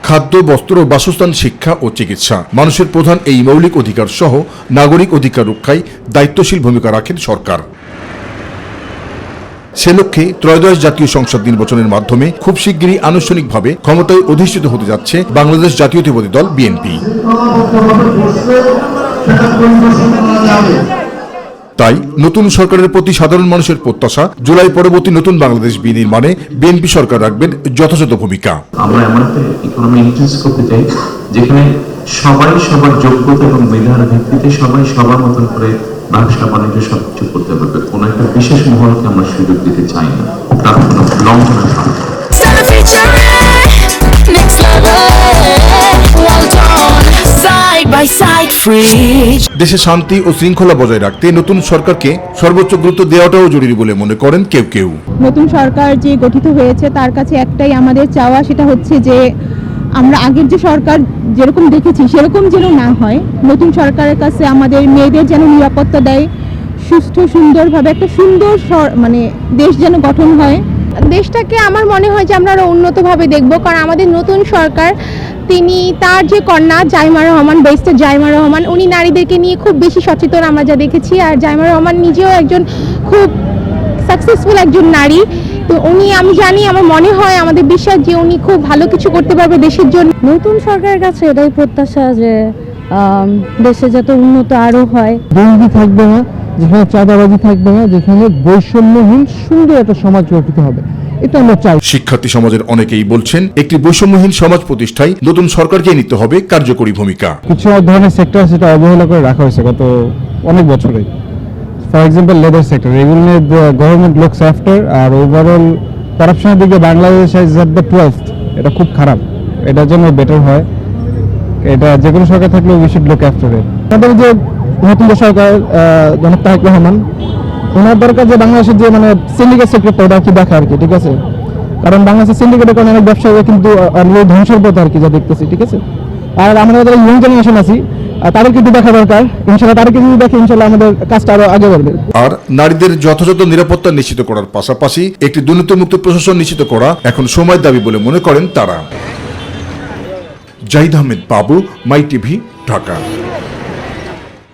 খাদ্য, বস্ত্র, বাসস্থান, শিক্ষা ও চিকিৎসা মানুষের প্রধান এই মৌলিক অধিকার সহ নাগরিক অধিকার রক্ষায় দায়িত্বশীল ভূমিকা রাখেন সরকার। সে লক্ষ্যে ত্রয়োদশ জাতীয় সংসদ নির্বাচনের মাধ্যমে খুব শিগগিরই আনুষ্ঠানিকভাবে ক্ষমতায় অধিষ্ঠিত হতে যাচ্ছে বাংলাদেশ জাতীয়তাবাদী দল বিএনপি। তাই নতুন সরকারের প্রতি সাধারণ মানুষের প্রত্যাশা, জুলাই পরবর্তী নতুন বাংলাদেশ বিনির্মাণে বিএনপি সরকার রাখবেন যথাযথ ভূমিকা। আমরা এমন একটা ইকোনমি ইনক্রিজ করতে চাই যেখানে সবাই সবার যোগ্যতা এবং মেধার ভিত্তিতে সবাই সবার মতন করে ব্যবসা বাণিজ্য সবকিছু করতে পারবে। কোনো একটা বিশেষ মহলকে আমরা সুযোগ দিতে চাই না, তার কোনো লং টার্ম। দেশে শান্তি ও শৃঙ্খলা বজায় রাখতে নতুন সরকারকে সর্বোচ্চ গুরুত্ব দেওয়াটাও জরুরি বলে মনে করেন কেউ কেউ। নতুন সরকার যে গঠিত হয়েছে তার কাছে একটাই আমাদের চাওয়া, সেটা হচ্ছে যে আমরা আগের যে সরকার যেরকম দেখেছি সেরকম যেন না হয়। নতুন সরকারের কাছে আমাদের মেয়েদের যেন নিরাপত্তা দেয়, সুষ্ঠু সুন্দরভাবে একটা সুন্দর মানে দেশ যেন গঠন হয়। দেশটাকে আমার মনে হয় যে আমরা আরো উন্নতভাবে দেখব, কারণ আমাদের নতুন সরকার তিনি তার যে কন্যা জাইমা রহমান, ব্যারিস্টার জাইমা রহমান, উনি নারীদেরকে নিয়ে খুব বেশি সচেতন আমরা যা দেখেছি। আর জাইমা রহমান নিজেও একজন খুব সাকসেসফুল একজন নারী। তো উনি, আমি জানি, আমার মনে হয়, আমাদের বিশ্বাস যে উনি খুব ভালো কিছু করতে পারবে দেশের জন্য। নতুন সরকারের কাছে এটাই প্রত্যাশা যে দেশে যাতে উন্নত আরো হয়। দুর্নীতি থাকবে না, যেখানে চাঁদাবাজি থাকবে না, যেখানে বৈষম্যহীন সুন্দর একটা সমাজ গঠিত হবে, এটা আমরা চাই। শিক্ষার্থী সমাজের অনেকেই বলছেন একটি বৈষম্যহীন সমাজ প্রতিষ্ঠায় নতুন সরকারকে নিতে হবে কার্যকরী ভূমিকা। কিছু ধরনের সেক্টর সেটা অবহেলা করে রাখা হয়েছে গত অনেক বছরে। ফর এক্সাম্পল লেদার সেক্টর, এগুলো নিয়ে গভর্নমেন্ট লুকস আফটার। আর ওভারঅল করাপশনের দিকে Bangladesh is at the 12th, এটা খুব খারাপ। এটার জন্য বেটার হয়, এটা যে কোনো সরকার থাকলেও we should look after it. আমাদের যে নতুন সরকার জনাব তারেক রহমান, ওনার দরকার যে বাংলাদেশের যে মানে সিন্ডিকেট সেক্টরটা ওটা কি দেখা আর কি, ঠিক আছে? কারণ বাংলাদেশের সিন্ডিকেটের কারণে অনেক ব্যবসায়ীরা কিন্তু ধ্বংসের পথে আর কি, যা দেখতেছি, ঠিক আছে? আর আমরা যারা ইয়ং জেনারেশন আছি তাদের কিন্তু দেখা দরকার। ইনশাআল্লাহ তাদেরকে যদি দেখে ইনশাআল্লাহ আমাদের কাজটা আরো আগে বাড়বে। আর নারীদের যথাযথ নিরাপত্তা নিশ্চিত করার পাশাপাশি একটি দুর্নীতিমুক্ত প্রশাসন নিশ্চিত করা এখন সময়ের দাবি বলে মনে করেন তারা। জাহিদ আহমেদ বাবু, মাই টিভি, ঢাকা।